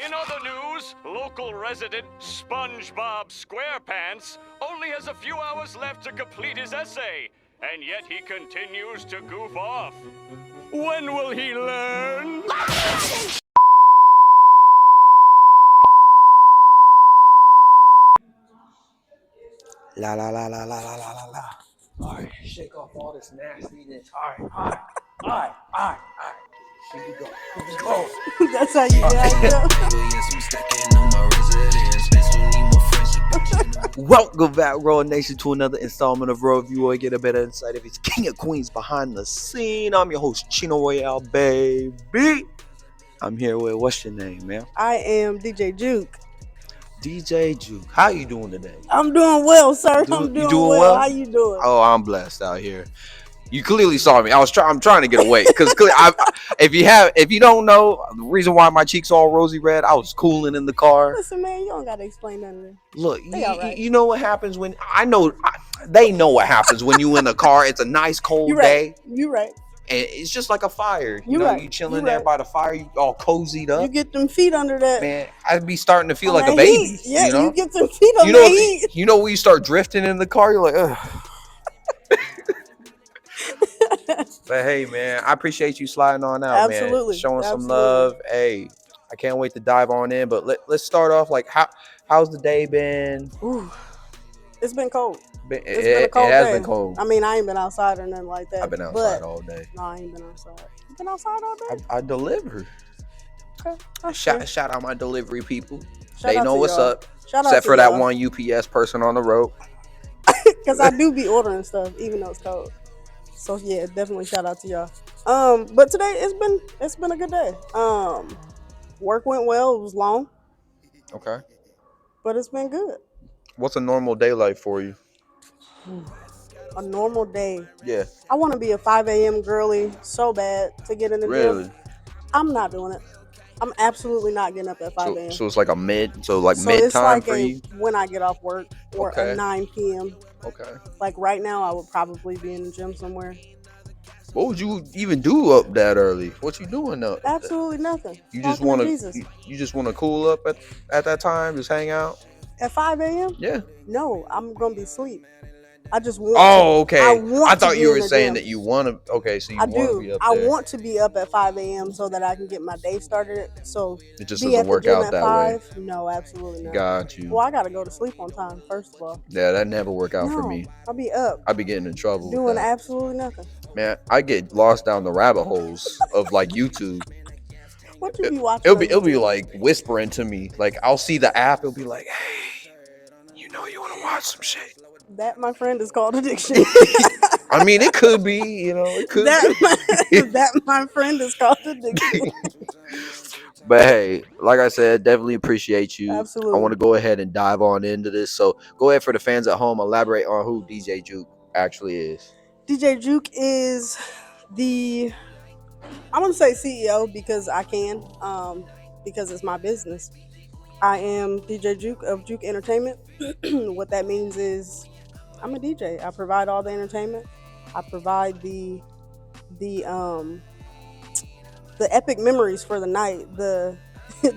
In other news, local resident SpongeBob SquarePants only has a few hours left to complete his essay, and yet he continues to goof off. When will he learn? La la la la la la la la la. All right, shake off all this nastiness. All right. Here we go. That's how you act. Welcome back, Royal Nation, to another installment of Royal View, where you get a better insight of its king of queens behind the scene. I'm your host, Cheno Royal, baby. I'm here with, what's your name, man? I am DJ Juke. DJ Juke. How you doing today? I'm doing well, sir. I'm You doing well. How you doing? Oh, I'm blessed out here. You clearly saw me. I'm trying to get away because if you don't know the reason why my cheeks all rosy red, I was cooling in the car. Listen, man, you don't gotta explain nothing. Look, Right. you know what happens when they know what happens when you in the car. It's a nice cold day. You right. And it's just like a fire. You chilling You there right. by the fire, you all cozied up. You get them feet under that. Man, I'd be starting to feel on like a that baby. heat. Yeah, you know? you get them feet on the heat. You know when you start drifting in the car, you're like, ugh. But hey, man, I appreciate you sliding on out, Absolutely. man. Showing some love. Hey, I can't wait to dive on in. But let's start off. Like, how's the day been? Ooh, it's been cold. It has been cold. I mean, I ain't been outside or nothing like that. I've been outside all day. No, I ain't been outside. You been outside all day? I deliver. Okay. Shout out my delivery people. Shout they out know to what's y'all. up. Shout Except out to for that y'all. one UPS person on the road. Because I do be ordering stuff, even though it's cold. So yeah, definitely shout out to y'all. But today it's been a good day. Work went well. It was long, Okay. but it's been good. What's a normal day like for you? A normal day. Yeah. I want to be a 5 a.m. girly so bad to get in the Really? gym. I'm not doing it. I'm absolutely not getting up at 5 a.m. So it's like mid it's time like for you? when I get off work or Okay. a 9 p.m. Okay. Like right now, I would probably be in the gym somewhere. What would you even do up that early? What you doing up? Absolutely nothing. You just Talking to want Jesus. you just want to cool up at that time, just hang out? At 5 a.m.? Yeah. No, I'm gonna be asleep. I just want. Okay. I thought you were saying that you want to. Okay, so you want to be up there. I want to be up at 5 a.m. so that I can get my day started. So it just be doesn't at the work gym out at that 5? way. No, absolutely not. Got you. Well, I gotta go to sleep on time first of all. Yeah, that never work out for me. I'll be up. I'll be getting in trouble. Doing absolutely nothing. Man, I get lost down the rabbit holes of like YouTube. What you be watching? It'll be like whispering to me. Like I'll see the app. It'll be like, hey, you know you want to watch some shit. That, my friend, is called addiction. I mean, it could be, it could be. That, my friend, is called addiction. But hey, like I said, definitely appreciate you. Absolutely. I want to go ahead and dive on into this. So go ahead, for the fans at home, elaborate on who DJ Juke actually is. DJ Juke is I'm going to say CEO because I can, because it's my business. I am DJ Juke of Juke Entertainment. What that means is I'm a DJ. I provide all the entertainment. I provide the epic memories for the night. Do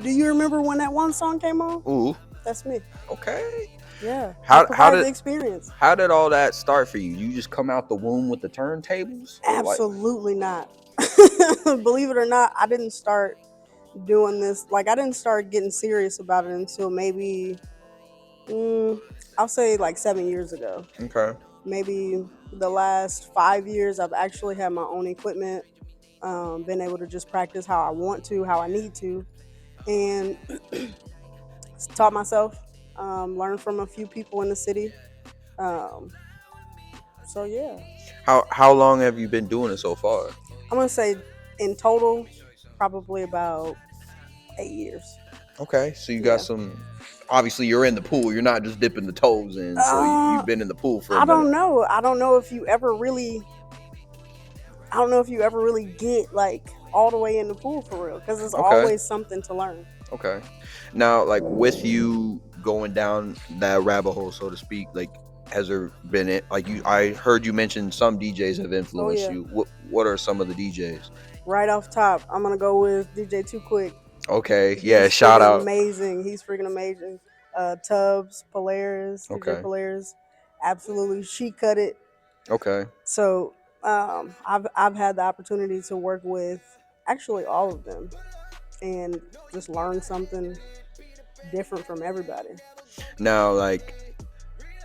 you remember when that one song came on? Ooh, that's me. Okay. Yeah. How did the experience? How did all that start for you? You just come out the womb with the turntables? Absolutely not. Believe it or not, I didn't start doing this. Like, I didn't start getting serious about it until maybe, I'll say like 7 years ago. Okay. Maybe the last 5 years, I've actually had my own equipment, been able to just practice how I want to, how I need to, and taught myself, learned from a few people in the city. So yeah. How long have you been doing it so far? I'm gonna say in total, probably about 8 years. Okay, so you got some. Obviously, you're in the pool. You're not just dipping the toes in. So you've been in the pool for. I don't know. I don't know if you ever really get like all the way in the pool for real, because there's always something to learn. Okay. Now, like with you going down that rabbit hole, so to speak, like has there been it? Like I heard you mention some DJs have influenced you. What are some of the DJs? Right off top, I'm gonna go with DJ Too Quick. Okay, yeah, He's shout freaking out. amazing. He's freaking amazing. Tubbs, Polaris, DJ Okay, Polaris, absolutely. She cut it. okay. So I've had the opportunity to work with actually all of them and just learn something different from everybody. Now, like,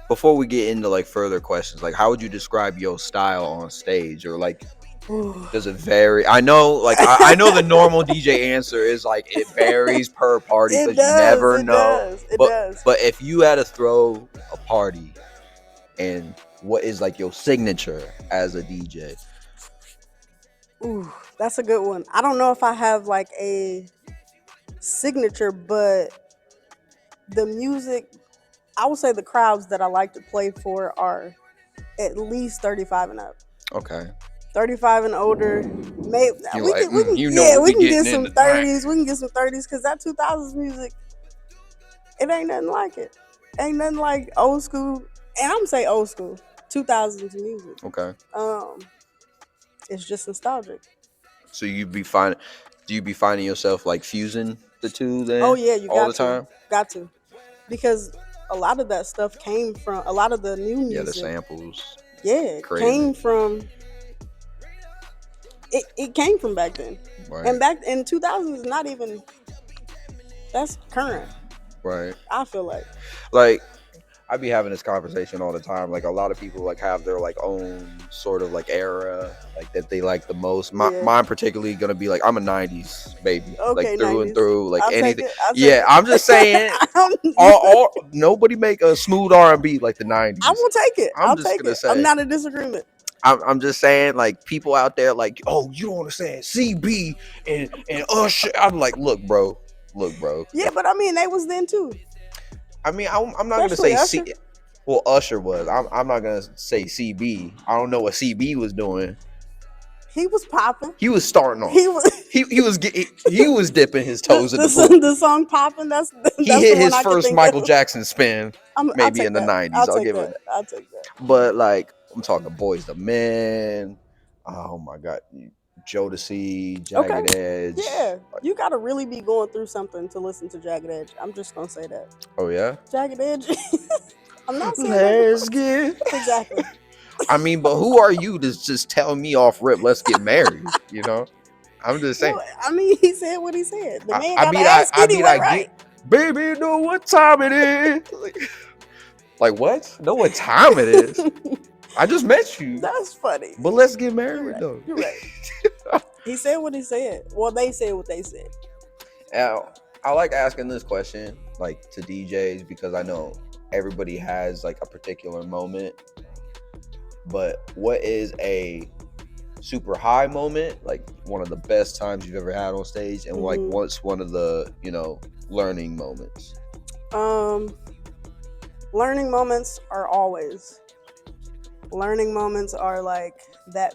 before we get into like further questions, like, how would you describe your style on stage, or like, does it vary? I know, like, I know the normal DJ answer is like it varies per party It because you does. never It know. does. It But does. but if you had to throw a party, and what is like your signature as a DJ? Ooh, that's a good one. I don't know if I have like a signature, but the music, I would say the crowds that I like to play for are at least 35 and up. Okay. 35 and older. Maybe You we like, can you know what we we can getting get some into tonight. 30s. We can get some 30s because that 2000s music, it ain't nothing like it. Ain't nothing like old school. And I'm gonna say old school 2000s music. Okay. It's just nostalgic. So do you be finding yourself like fusing the two then? Oh yeah, you all got the time? got to, because a lot of that stuff came from a lot of the new music. Yeah, the samples. Yeah, Crazy. came from. It came from back then, Right. and back in 2000s, not even. That's current. Right. I feel like. Like, I be having this conversation all the time. Like, a lot of people like have their like own sort of like era, like that they like the most. Yeah. Mine particularly gonna be like, I'm a '90s baby, Okay, like through 90s. and through, like I'll take anything. it, I'll take Yeah, it. I'm just saying. Nobody make a smooth R&B like the '90s. I will take it. I'm I'll just take gonna it. say. I'm not in disagreement. I'm just saying, like, people out there, like, oh, you don't understand CB and Usher. I'm like, look, bro. Yeah, but I mean, they was then too. I mean, I'm not Especially gonna say Usher. Well, Usher was. I'm not gonna say CB. I don't know what CB was doing. He was popping. He was starting off. He was he was dipping his toes in the pool. The song popping. That's He the hit one his I can first think Michael of. Jackson spin, I'll maybe take in the that. '90s. I'll take give that. it. I'll take that. But like, I'm talking Boys the Men. Oh my God, Jodeci, Jagged Edge. Yeah, you gotta really be going through something to listen to Jagged Edge. I'm just gonna say that. Oh yeah. Jagged Edge. I'm not saying Let's get exactly. I mean, but who are you to just tell me off rip, let's get married? You know? I'm just saying. Well, I mean, he said what he said. The man I got mean, to ask I anyway, right? baby, you know what time it is. Like what? Know what time it is? I just met you. That's funny. But let's get married, You're right. though. You're right. He said what he said. Well, they said what they said. Now, I like asking this question, like, to DJs, because I know everybody has like a particular moment. But what is a super high moment, like one of the best times you've ever had on stage, and like what's one of the, learning moments? Learning moments are always. Learning moments are like that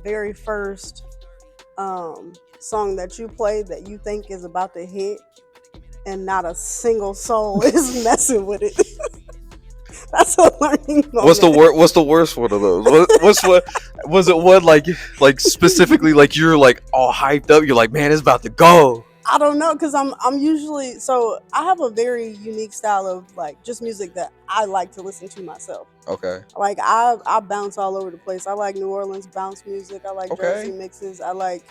very first song that you play that you think is about to hit, and not a single soul is messing with it. That's a learning moment. What's the worst one of those? Was it one like specifically like you're like all hyped up? You're like, man, it's about to go. I don't know, because I'm usually, so I have a very unique style of like just music that I like to listen to myself. Okay. Like I bounce all over the place. I like New Orleans bounce music. I like Jersey mixes. I like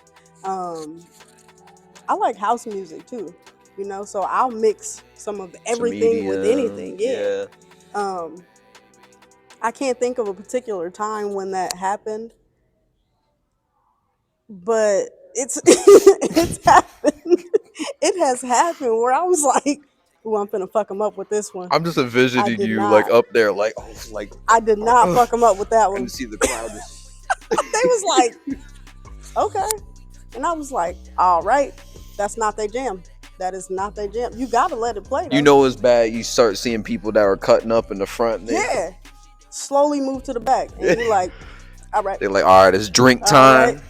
house music too. So I'll mix some of everything with anything. Yeah. I can't think of a particular time when that happened, but it's it's happened. It has happened where I was like, "Ooh, I'm finna fuck him up with this one." I'm just envisioning you not. like up there, like, oh, like I did not fuck him up with that one. And see the crowd. They was like, "Okay," and I was like, "All right, that's not their jam. That is not their jam. You gotta let it play." Though. You know it's bad. You start seeing people that are cutting up in the front. Yeah, slowly move to the back, and you're like, "All right." They're like, "All right, it's drink time." Right.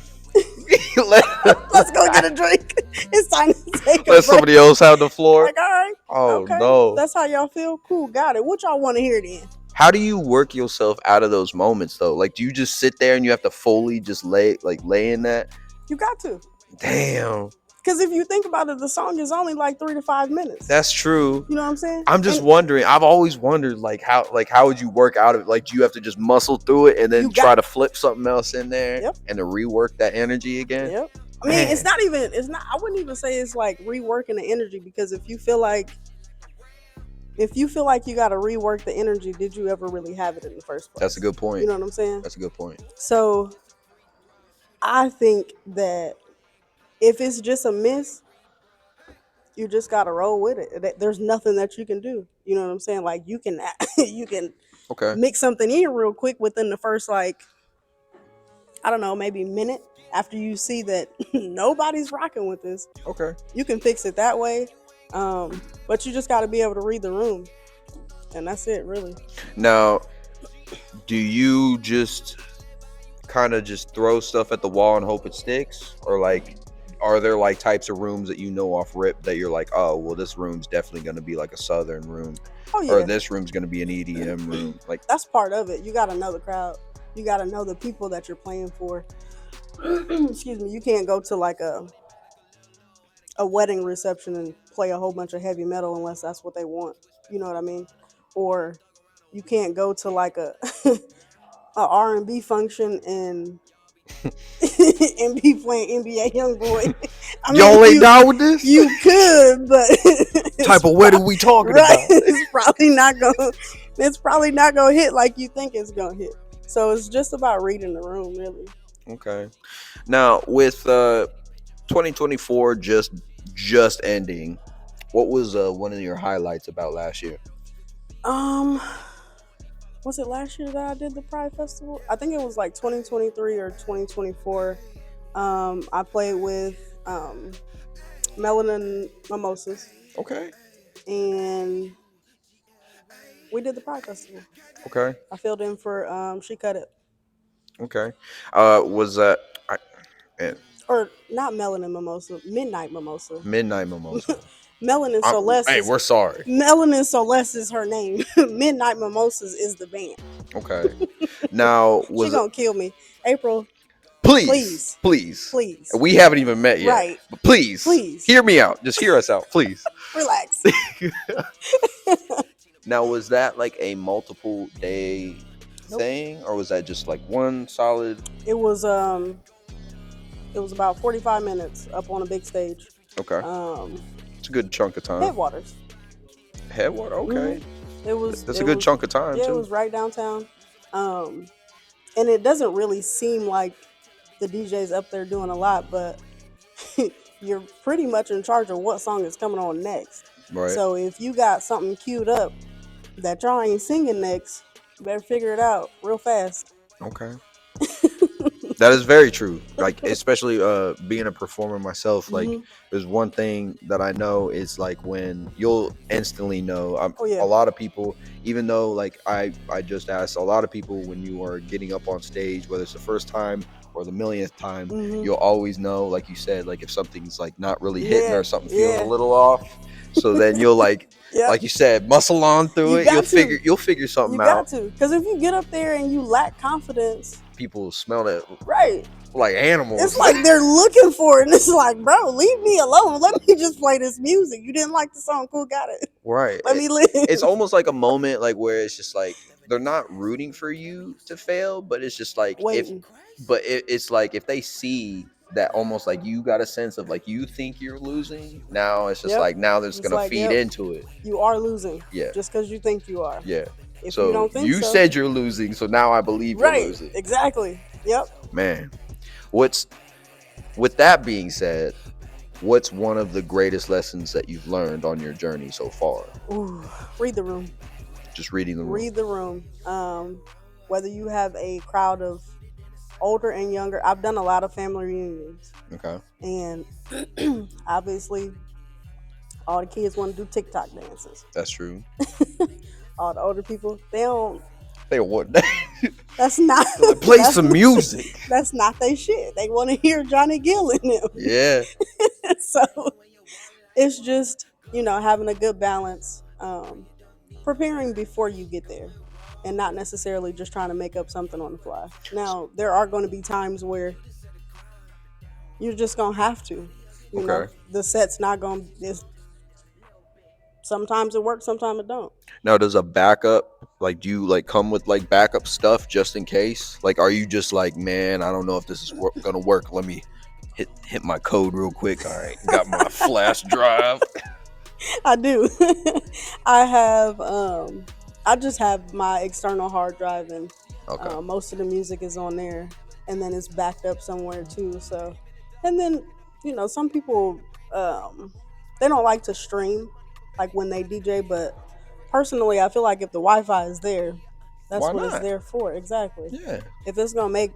Let's go get a drink. It's time to take a break. Let somebody else have the floor. Like, all right. Oh okay. no. That's how y'all feel? Cool, got it. What y'all want to hear then? How do you work yourself out of those moments though? Like, do you just sit there and you have to fully just lay in that? You got to. Damn. Because if you think about it, the song is only like 3 to 5 minutes. That's true. You know what I'm saying? I'm just And wondering. I've always wondered, how would you work out of it? Like, do you have to just muscle through it and then You try got- to flip something else in there Yep. and to rework that energy again? Yep. I mean, it's Man. not even. It's not. I wouldn't even say it's like reworking the energy, because if you feel like you got to rework the energy, did you ever really have it in the first place? That's a good point. You know what I'm saying? That's a good point. So I think that if it's just a miss, you just gotta roll with it. There's nothing that you can do. You know what I'm saying? Like you can you can Okay. mix something in real quick within the first, like, I don't know, maybe minute, after you see that nobody's rocking with this. Okay. You can fix it that way. But you just got to be able to read the room, and that's it, really. Now, do you just kind of just throw stuff at the wall and hope it sticks, or like, are there like types of rooms that you know off rip that you're like, oh well, this room's definitely going to be like a southern room, Oh or yeah, this room's going to be an EDM room? Like, that's part of it. You got to know the crowd. You got to know the people that you're playing for. Excuse me. You can't go to like a wedding reception and play a whole bunch of heavy metal unless that's what they want. You know what I mean? Or you can't go to like a R&B function and and be playing NBA YoungBoy. I y'all ain't down with this? You could, but type of wedding we talking right, about? It's probably not gonna hit like you think it's gonna hit. So it's just about reading the room, really. Okay. Now, with 2024 just ending, what was one of your highlights about last year? Was it last year that I did the Pride Festival? I think it was like 2023 or 2024. I played with Melanin Mimosas, Okay. and we did the Pride Festival. Okay. I filled in for She Cut It. Okay. Was that man, Or not Melanin Mimosa, Midnight Mimosa. Midnight Mimosa? Melanin Celeste. Hey, we're sorry. Melanin Celeste is her name. Midnight Mimosas is the band. Okay. Now, She gonna kill me. April, please. We haven't even met yet. Right. But please, hear me out. Just hear us out, please. Relax. Now, was that like a multiple day Nope. thing, or was that just like one solid? It was about 45 minutes up on a big stage. Okay. It's a good chunk of time. Headwaters. Headwater. Okay. Mm-hmm. That's a good chunk of time yeah, too. It was right downtown. And it doesn't really seem like the DJ's up there doing a lot, but you're pretty much in charge of what song is coming on next. Right. So if you got something queued up that y'all ain't singing next, you better figure it out real fast. Okay. That is very true. Like, especially being a performer myself, like there's one thing that I know is like when you'll instantly know. A lot of people, even though like I just asked a lot of people, when you are getting up on stage, whether it's the first time or the millionth time, you'll always know, like you said, like if something's like not really hitting or something feeling a little off. So then you'll like you said, muscle on through it. You'll figure something out. You got to, because if you get up there and you lack confidence, people smell it right like animals. It's like they're looking for it, and it's like, bro, leave me alone. Let me just play this music. You didn't like the song, cool, got it. Right. Let me live. It's almost like a moment like where it's just like they're not rooting for you to fail, but it's just like it's like if they see that almost like you got a sense of like you think you're losing, now it's just like now they're just gonna feed into it. You are losing. Yeah. Just because you think you are. Yeah. If so you don't think you said you're losing, so now I believe you're losing. Exactly. Yep. Man. With that being said, what's one of the greatest lessons that you've learned on your journey so far? Ooh, read the room. Just reading the room. Read the room. Whether you have a crowd of older and younger, I've done a lot of family reunions. Okay. And obviously, all the kids want to do TikTok dances. That's true. All the older people, they don't want that. That's not play some music. That's not their shit. They want to hear Johnny Gill in them. Yeah. So it's just, having a good balance, preparing before you get there, and not necessarily just trying to make up something on the fly. Now, there are going to be times where you're just going to have to. You know, Okay. the set's not gonna. Sometimes it works, sometimes it don't. Now, does a backup like do you like come with like backup stuff just in case? Like, are you just like, man, I don't know if this is gonna work. Let me hit my code real quick. All right, got my flash drive. I do. I have. I just have my external hard drive, and Okay. most of the music is on there, and then it's backed up somewhere too. So, and then some people they don't like to stream like when they DJ, but personally, I feel like if the Wi-Fi is there, that's Why what it's not? there for. Exactly. Yeah. If it's gonna make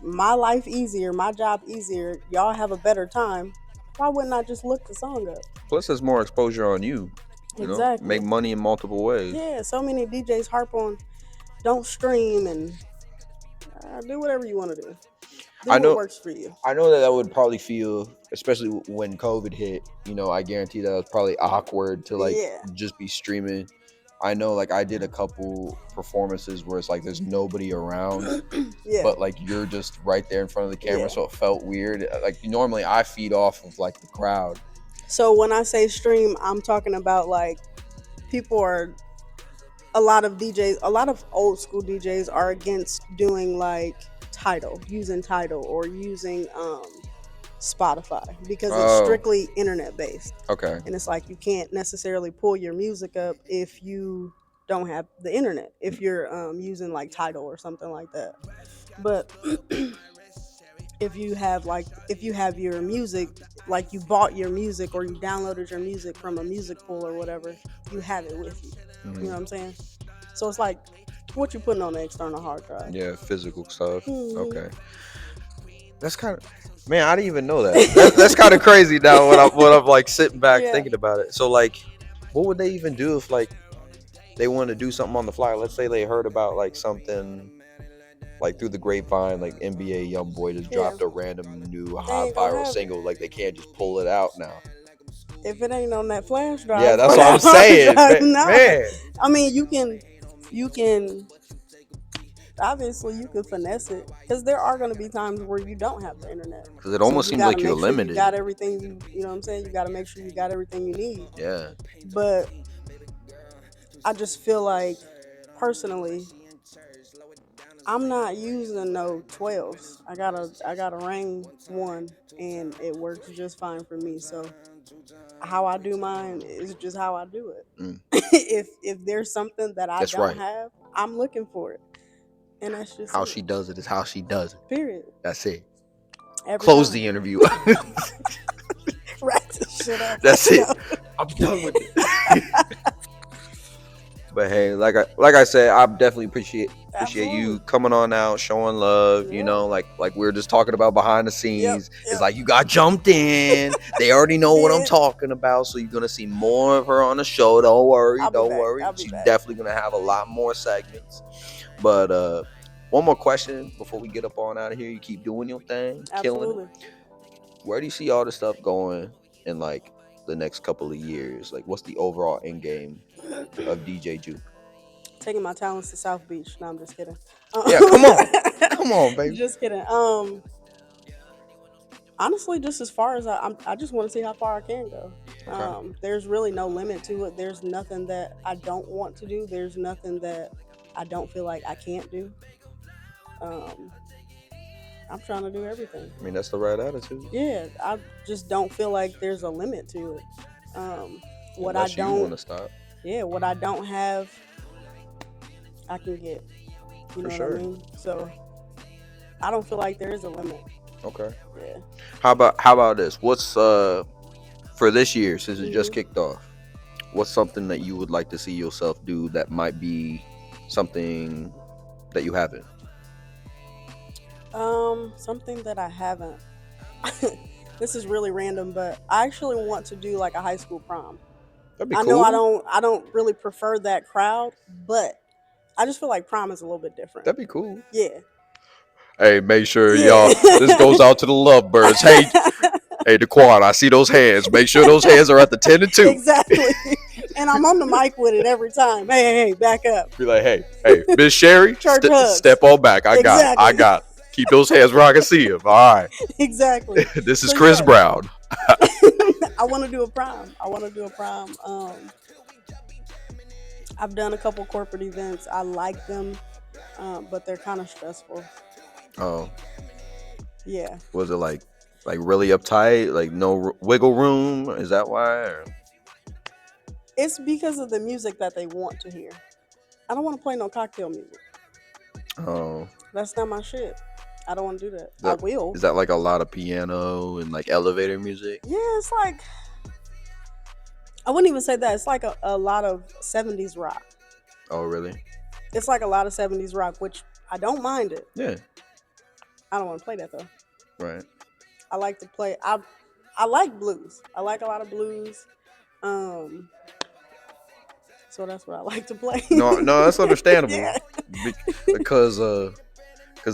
my life easier, my job easier, y'all have a better time, why wouldn't I just look the song up? Plus, there's more exposure on you. You know, make Exactly. money in multiple ways. Yeah, so many DJs harp on don't stream and do whatever you want to do. Do I what know. works for you. I know that would probably feel, especially when COVID hit. You know, I guarantee that it was probably awkward to like Yeah. just be streaming. I know, like I did a couple performances where it's like there's nobody around, Yeah. but like you're just right there in front of the camera, Yeah. so it felt weird. Like normally I feed off of like the crowd. So when I say stream, I'm talking about like people are a lot of DJs, a lot of old school DJs are against doing like using Tidal or using Spotify because it's Oh, strictly internet based. okay. And it's like you can't necessarily pull your music up if you don't have the internet, if you're using like Tidal or something like that. But if you have your music, like you bought your music or you downloaded your music from a music pool or whatever, you have it with you. You know what I'm saying? So it's like what you putting on the external hard drive. Yeah, physical stuff. Mhm. Okay. That's kind of, man, I didn't even know that. That's kind of crazy now when I'm like sitting back Yeah. thinking about it. So like, what would they even do if like they want to do something on the fly? Let's say they heard about like something like through the grapevine, like NBA YoungBoy just Yeah. dropped a random new They hot ain't gonna viral have it. single. Like they can't just pull it out now. If it ain't on that flash drive, Yeah, that's or what I'm that hard saying, drive, man. no. Man. I mean, you can obviously you can finesse it because there are going to be times where you don't have the internet. Because it So almost you seems got to like you're make sure you limited. got everything you know what I'm saying. You got to make sure you got everything you need. Yeah. But I just feel like personally, I'm not using no 12s. I got a Ring one, and it works just fine for me. So how I do mine is just how I do it. Mm. If there's something that I That's don't right. have, I'm looking for it, and that's just How it. she does it is how she does it. Period. That's it. Every Close time. the interview. Wrap this shit up. That's Let's it. go. I'm done with it. But hey, like I said, I definitely appreciate you Absolutely. coming on out, showing love. You Yeah. know, like we were just talking about behind the scenes. Yep. It's like you got jumped in. They already know what I'm Yeah. talking about, so you're gonna see more of her on the show. Don't worry, I'll be don't back. worry. I'll be She's back. definitely gonna have a lot more segments. But one more question before we get up on out of here. You keep doing your thing, killing Absolutely. it. Where do you see all this stuff going in like the next couple of years? Like, what's the overall end game of DJ Ju? Taking my talents to South Beach. No, I'm just kidding. Yeah, come on, baby. Just kidding. Honestly, just as far as I just want to see how far I can go. Okay. There's really no limit to it. There's nothing that I don't want to do. There's nothing that I don't feel like I can't do. I'm trying to do everything. I mean, that's the right attitude. Yeah, I just don't feel like there's a limit to it. What Unless I you want don't, to stop. yeah, what I don't have, I can get. You know For sure. what I mean? So I don't feel like there is a limit. Okay. Yeah. How about this? What's for this year, since it just Mhm. kicked off? What's something that you would like to see yourself do that might be something that you haven't? Something that I haven't. This is really random, but I actually want to do like a high school prom. That'd be I cool. know I don't really prefer that crowd, but I just feel like prom is a little bit different. That'd be cool. Yeah. Hey, make sure Yeah. y'all. This goes out to the lovebirds. Hey, Daquan, I see those hands. Make sure those hands are at the 10 and 2. Exactly. And I'm on the mic with it every time. Hey, back up. Be like, hey, Miss Sherry, Church hugs. step on back. I Exactly. got it. Keep those hands where I can see them. All right. Exactly. This is So, Chris yeah. Brown. I want to do a prom. I want to do a prom. I've done a couple corporate events. I like them, but they're kind of stressful. Oh, Yeah, was it like really uptight? Like no wiggle room? Is that why? Or? it's because of the music that they want to hear. I don't want to play no cocktail music. Oh, That's not my shit. I don't want to do that. I that will. is that like a lot of piano and like elevator music? Yeah, it's like I wouldn't even say that. It's like a lot of 70s rock. Oh, really? It's like a lot of 70s rock, which I don't mind it. Yeah. I don't want to play that though. Right. I like to play. I like blues. I like a lot of blues. Um, so that's what I like to play. No, that's understandable. Yeah. Because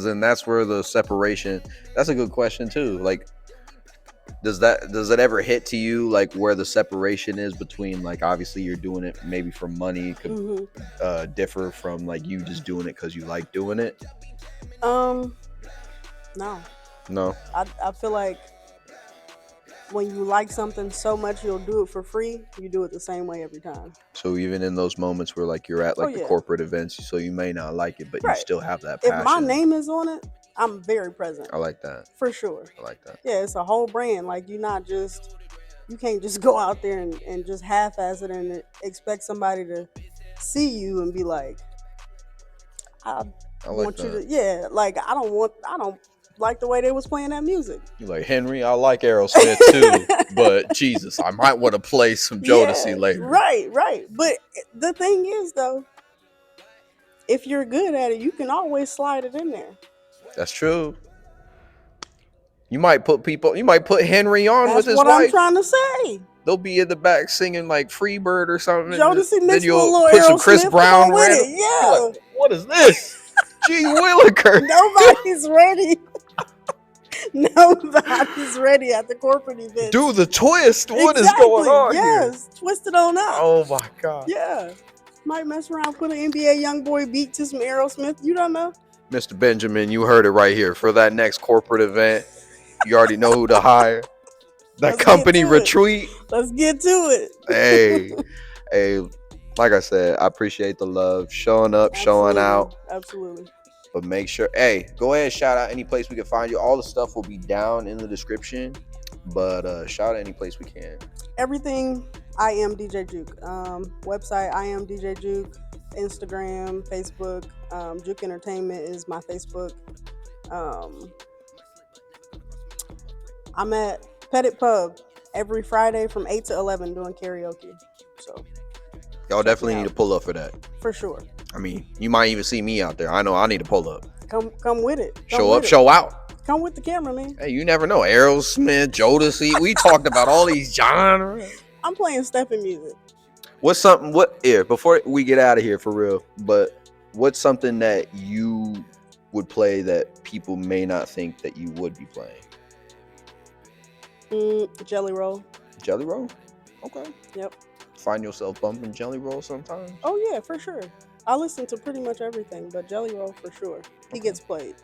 then that's where the separation. That's a good question too. Like, does it ever hit to you like where the separation is between like obviously you're doing it maybe for money could differ from like you just doing it because you like doing it? No. No. I feel like when you like something so much you'll do it for free, you do it the same way every time. So even in those moments where like you're at like the corporate events, so you may not like it, but you still have that passion. If my name is on it, I'm very present. I like that. For sure. I like that. Yeah, it's a whole brand. Like you can't just go out there and just half-ass it and expect somebody to see you and be like, I want you to, yeah, like I don't like the way they was playing that music. You're like, Henry, I like Aerosmith too, but Jesus, I might want to play some Jodeci later. Right. But the thing is though, if you're good at it, you can always slide it in there. That's true. You might put Henry on with his wife. That's what I'm trying to say. They'll be in the back singing like Freebird or something. Jodeci then you'll put some Chris Brown with it. Yeah. Like, what is this? Gee Willikers. Nobody's ready. Nobody's ready at the corporate event. Do the twist. What is going on here? Yes, twist it on up. Oh my God. Yeah. Might mess around, put an NBA YoungBoy beat to some Aerosmith. You don't know. Mr. Benjamin, you heard it right here. For that next corporate event, you already know who to hire. That company retreat. Let's get to it. Hey, like I said, I appreciate the love, showing up, showing out. Absolutely. But make sure, go ahead, shout out any place we can find you. All the stuff will be down in the description. But shout out any place we can. Everything I am DJ Juke. Website I am DJ Juke. Instagram, Facebook. Juke Entertainment is my Facebook. I'm at Pettit Pub every Friday from 8 to 11 doing karaoke. So y'all definitely need to pull up for that. For sure. I mean, you might even see me out there. I know I need to pull up. Come with it. Show up, show out. Come with the camera, man. Hey, you never know. Aerosmith, Jodeci. We talked about all these genres. I'm playing stepping music. Before we get out of here for real, but what's something that you would play that people may not think that you would be playing? Jelly Roll. Jelly Roll? Okay. Yep. Find yourself bumping Jelly Roll sometimes? Oh yeah, for sure. I listen to pretty much everything, but Jelly Roll for sure. He gets played.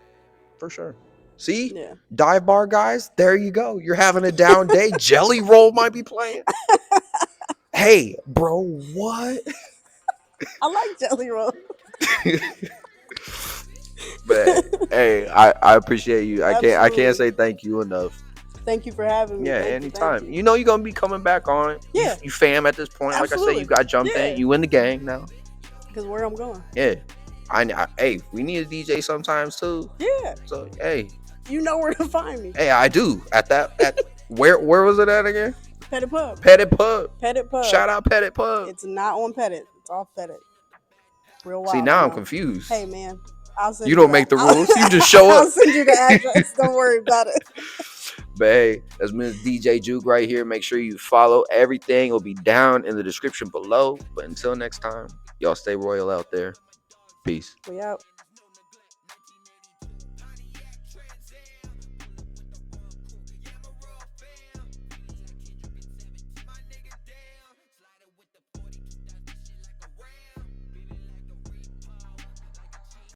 For sure. See? Yeah. Dive bar guys, there you go. You're having a down day. Jelly Roll might be playing. Hey, bro, what? I like Jelly Roll. But hey, I appreciate you. I can't say thank you enough. Thank you for having me. Yeah, anytime. You know you're gonna be coming back on. Yeah. You fam at this point. Absolutely. Like I said, you got jumped in. You in the gang now. Because where I'm going. Yeah. Hey, we need a DJ sometimes too. Yeah. So hey. You know where to find me. Hey, I do. Where was it at again? Pettit Pub. Pettit Pub. Pettit Pub. Shout out Pettit Pub. It's not on Pettit. It's off Pettit. Real wild. See, now I'm confused. Hey man. You don't make the rules. You just show up. I'll send you the address. Don't worry about it. But hey, that's Ms. DJ Juke right here. Make sure you follow. Everything will be down in the description below. But until next time, y'all stay royal out there. Peace. We out.